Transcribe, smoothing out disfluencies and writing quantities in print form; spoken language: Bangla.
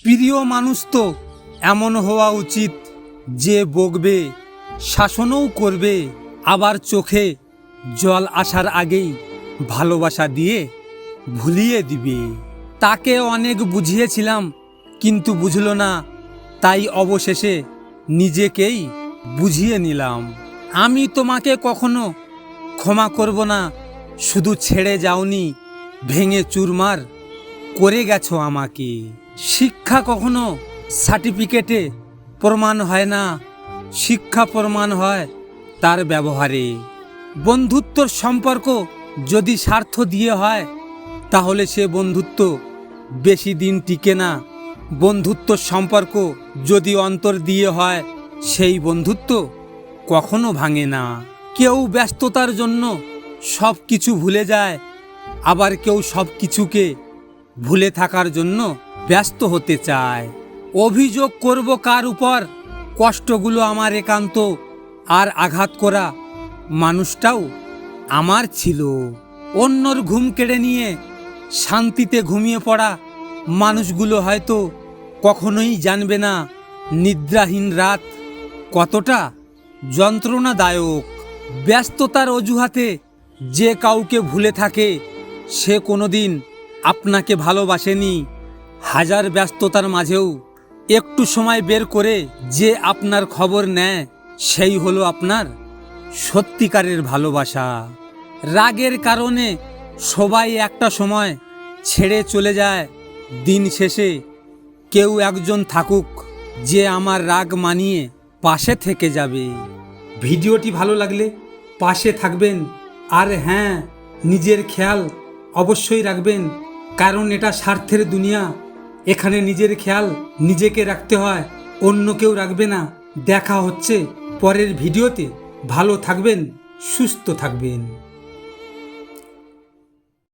প্রিয় মানুষ তো এমন হওয়া উচিত যে বকবে, শাসনও করবে, আবার চোখে জল আসার আগেই ভালোবাসা দিয়ে ভুলিয়ে দিবে। তাকে অনেক বুঝিয়েছিলাম কিন্তু বুঝলো না, তাই অবশেষে নিজেকেই বুঝিয়ে নিলাম। আমি তোমাকে কখনো ক্ষমা করব না, শুধু ছেড়ে যাওনি, ভেঙে চুরমার করে গেছো আমাকে। শিক্ষা কখনো সার্টিফিকেটে প্রমাণ হয় না, শিক্ষা প্রমাণ হয় তার ব্যবহারে। বন্ধুত্বর সম্পর্ক যদি স্বার্থ দিয়ে হয় তাহলে সে বন্ধুত্ব বেশি দিন টিকে না। বন্ধুত্বর সম্পর্ক যদি অন্তর দিয়ে হয় সেই বন্ধুত্ব কখনো ভাঙে না। কেউ ব্যস্ততার জন্য সব কিছু ভুলে যায়, আবার কেউ সব কিছুকে ভুলে থাকার জন্য ব্যস্ত হতে চায়। অভিযোগ করব কার উপর? কষ্টগুলো আমার একান্ত, আর আঘাত করা মানুষটাও আমার ছিল। অন্যর ঘুম কেড়ে নিয়ে শান্তিতে ঘুমিয়ে পড়া মানুষগুলো হয়তো কখনোই জানবে না নিদ্রাহীন রাত কতটা যন্ত্রণাদায়ক। ব্যস্ততার অজুহাতে যে কাউকে ভুলে থাকে সে কোনোদিন আপনাকে ভালোবাসেনি। হাজার ব্যস্ততার মাঝেও একটু সময় বের করে যে আপনার খবর নেয় সেই হলো আপনার সত্যিকারের ভালোবাসা। রাগের কারণে সবাই একটা সময় ছেড়ে চলে যায়, দিন শেষে কেউ একজন থাকুক যে আমার রাগ মানিয়ে পাশে থেকে যাবে। ভিডিওটি ভালো লাগলে পাশে থাকবেন, আর হ্যাঁ, নিজের খেয়াল অবশ্যই রাখবেন, কারণ এটা স্বার্থের দুনিয়া। এখানে নিজের খেয়াল নিজেকে রাখতে হয়, অন্য কেউ রাখবে না। দেখা হচ্ছে পরের ভিডিওতে। ভালো থাকবেন, সুস্থ থাকবেন।